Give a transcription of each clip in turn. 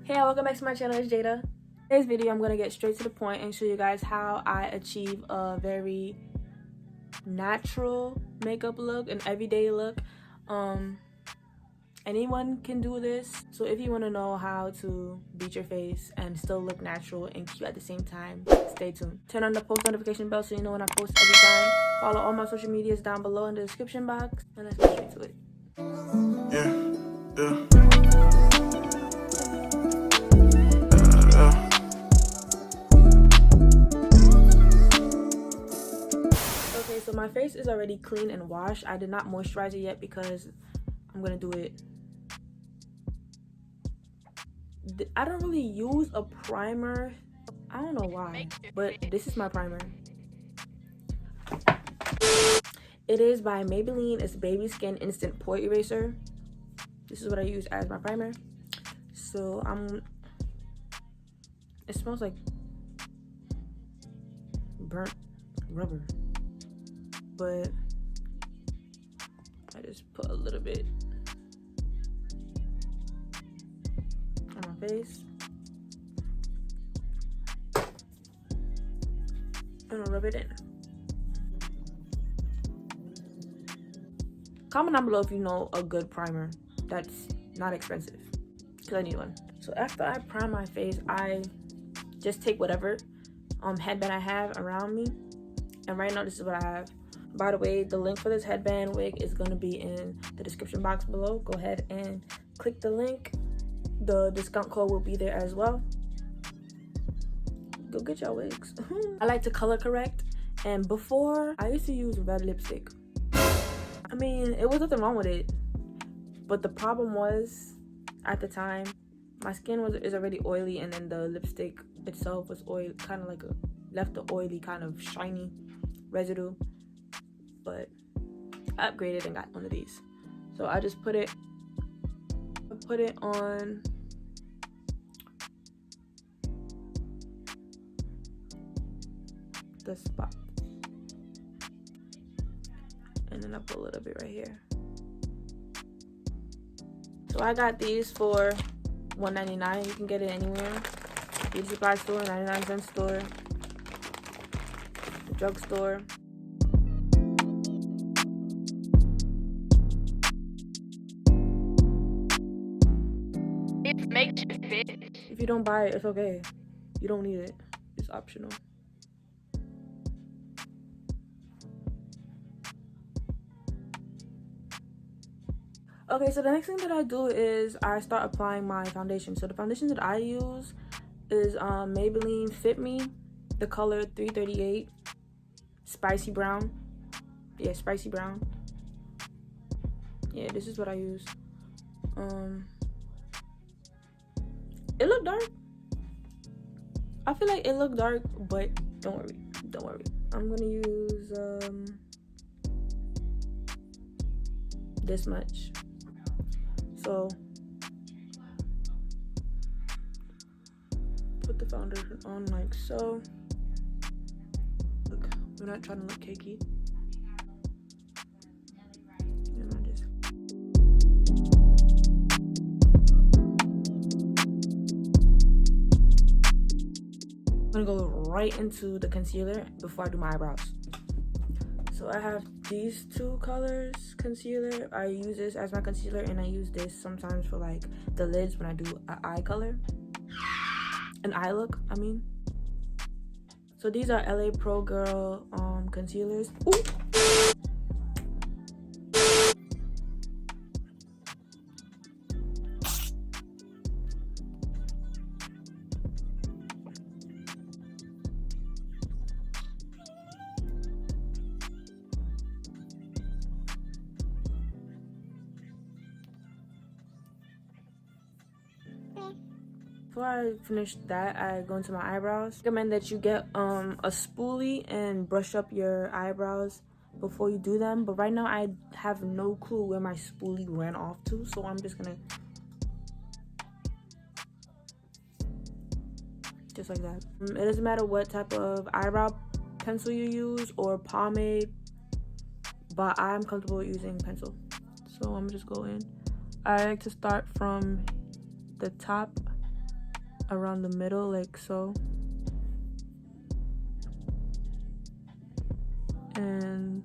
Hey, welcome back to my channel. It's Jada. Today's video, I'm gonna get straight to the point and show you guys how I achieve a very natural makeup look, an everyday look. Anyone can do this. So if you want to know how to beat your face and still look natural and cute at the same time, stay tuned. Turn on the post notification bell so you know when I post every time. Follow all my social medias down below in the description box, and let's get straight to it. Okay, so my face is already clean and washed. I did not moisturize it yet because I'm gonna do it. I don't really use a primer. I don't know why, but this is my primer. It is by Maybelline. It's Baby Skin Instant Pore Eraser. This is what I use as my primer. So it smells like burnt rubber, but I just put a little bit on my face and I'll rub it in. Comment down below if you know a good primer that's not expensive, because I need one. So after I prime my face, I just take whatever headband I have around me, and right now this is what I have. By the way, the link for this headband wig is going to be in the description box below. Go ahead and click the link. The discount code will be there as well. Go get your wigs. I like to color correct, and before I used to use red lipstick. I mean, it was nothing wrong with it, but the problem was, at the time, my skin is already oily, and then the lipstick itself was oil, kind of like left the oily kind of shiny residue. But I upgraded and got one of these. So I just put it on the spot, and then I put a little bit right here. So I got these for $1.99. You can get it anywhere. Beauty supply store, 99-cent store, the drugstore. It makes you fit. If you don't buy it, it's okay. You don't need it. It's optional. Okay, so the next thing that I do is I start applying my foundation. So the foundation that I use is Maybelline Fit Me, the color 338, spicy brown. Yeah, spicy brown. Yeah, this is what I use. It looked dark. I feel like it looked dark, but don't worry. I'm gonna use this much. So put the foundation on like so. Look, we're not trying to look cakey. And I just I'm gonna go right into the concealer before I do my eyebrows. So I have these two colors concealer. I use this as my concealer, and I use this sometimes for like the lids when I do an eye color, an eye look, I mean. So these are LA Pro Girl concealers. Ooh. Before I finish that, I go into my eyebrows. I recommend that you get a spoolie and brush up your eyebrows before you do them. But right now I have no clue where my spoolie ran off to, so I'm just gonna just like that. It doesn't matter what type of eyebrow pencil you use or pomade, but I'm comfortable using pencil. So I'm just go in. I like to start from the top around the middle, like so. And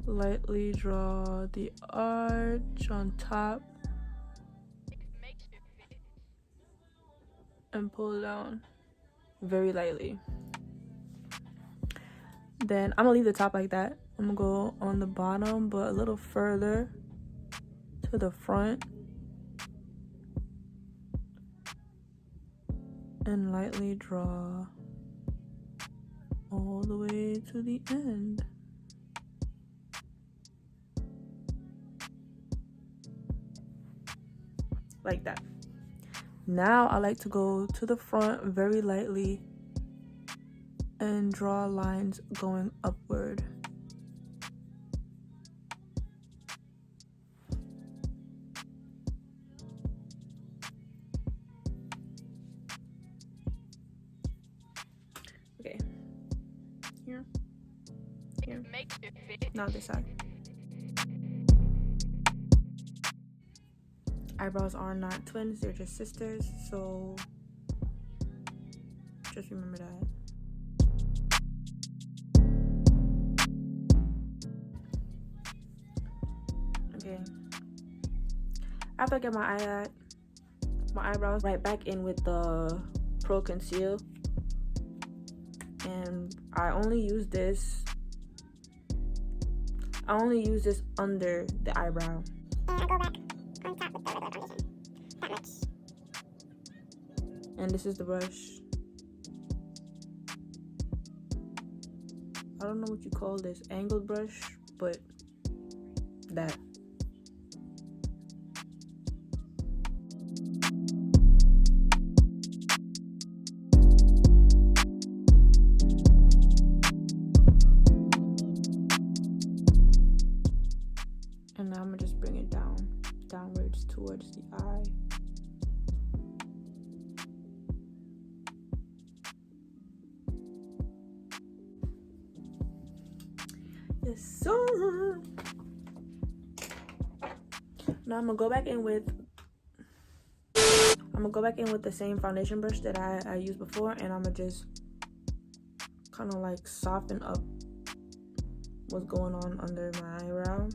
lightly draw the arch on top. And pull down very lightly. Then I'm gonna leave the top like that. I'm gonna go on the bottom, but a little further to the front. And lightly draw all the way to the end. Like that. Now I like to go to the front very lightly and draw lines going upward. Okay. Here. Here. Now this side. Eyebrows are not twins, they're just sisters, so just remember that. Okay. After I get my eyebrows right back in with the Pro Conceal, and I only use this under the eyebrow. And I go back on top with the regular foundation. That much. And this is the brush. I don't know what you call this, angled brush, but that. And now I'm gonna just bring it downwards towards the eye. Yes, sir. Now I'm gonna go back in with the same foundation brush that I used before, and I'm gonna just kind of like soften up what's going on under my eyebrow.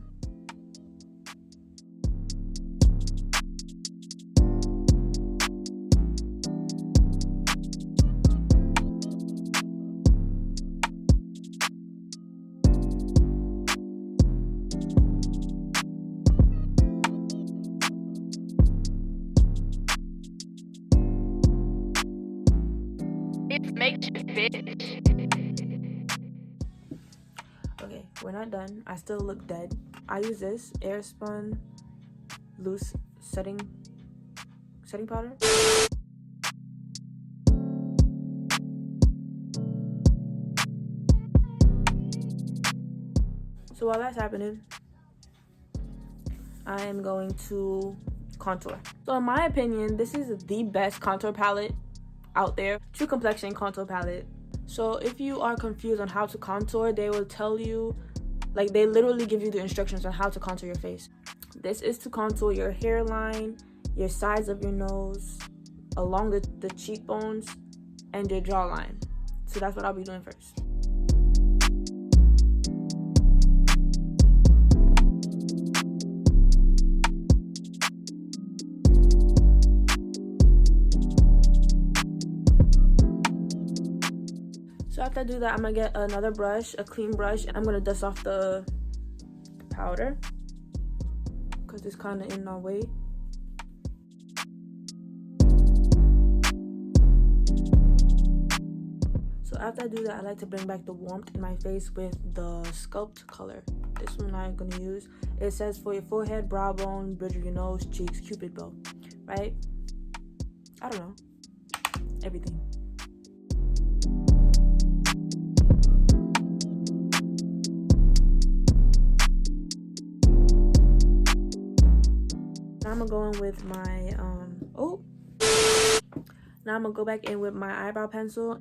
It makes it fit. Okay, we're not done. I still look dead. I use this Airspun loose setting powder. So while that's happening, I am going to contour. So in my opinion, this is the best contour palette out there. True Complexion contour palette. So if you are confused on how to contour, they will tell you, like they literally give you the instructions on how to contour your face. This is to contour your hairline, your sides of your nose, along the cheekbones, and your jawline. So that's what I'll be doing first. So after I do that, I'm gonna get another brush, a clean brush, and I'm gonna dust off the powder because it's kind of in our way. So after I do that, I like to bring back the warmth in my face with the Sculpt color. This one I'm gonna use. It says for your forehead, brow bone, bridge of your nose, cheeks, cupid bow, right? I don't know, everything. Now I'm gonna go in with my now I'm gonna go back in with my eyebrow pencil.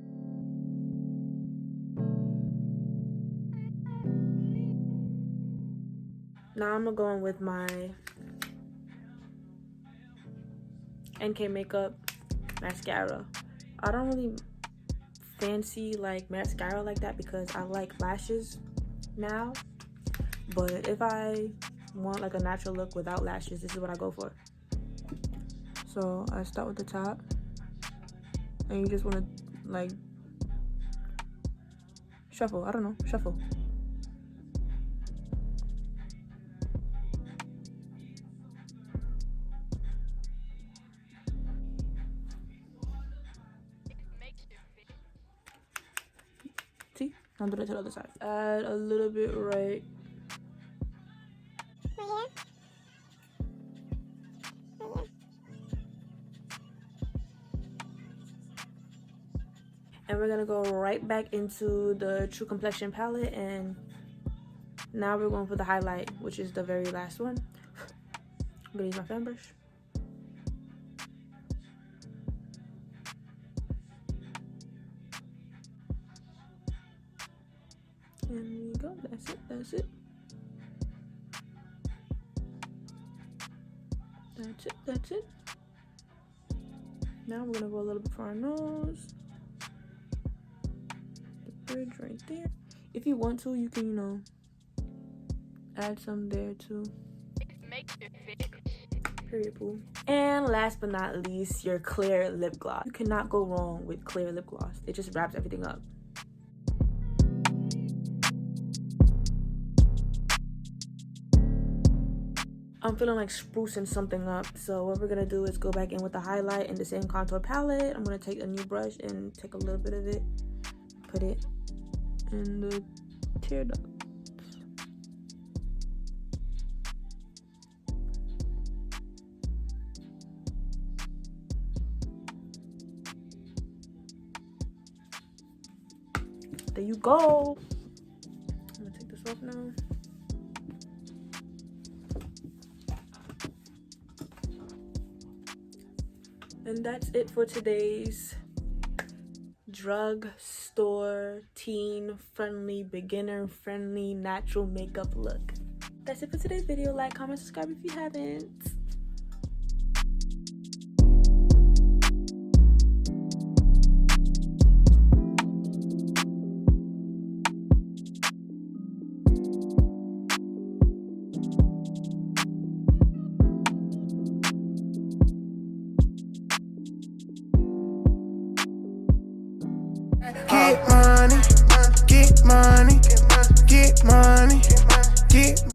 Now I'm gonna go in with my NK makeup mascara. I don't really fancy like mascara like that because I like lashes now. But if I want like a natural look without lashes, this is what I go for. So I start with the top, and you just want to like shuffle. I don't know, shuffle. See, I'll do that to the other side. Add a little bit right. And we're gonna go right back into the True Complexion palette, and now we're going for the highlight, which is the very last one. I'm gonna use my fan brush. And there you go, that's it, that's it. That's it, that's it. Now we're gonna go a little bit for our nose. The bridge right there. If you want to, you can, you know, add some there too. Period, poo. And last but not least, your clear lip gloss. You cannot go wrong with clear lip gloss. It just wraps everything up. I'm feeling like sprucing something up, so what we're gonna do is go back in with the highlight in the same contour palette. I'm gonna take a new brush and take a little bit of it, put it in the tear ducts. There you go. I'm gonna take this off now. And that's it for today's drugstore, teen-friendly, beginner-friendly, natural makeup look. That's it for today's video. Like, comment, subscribe if you haven't. Get money, get money, get money, get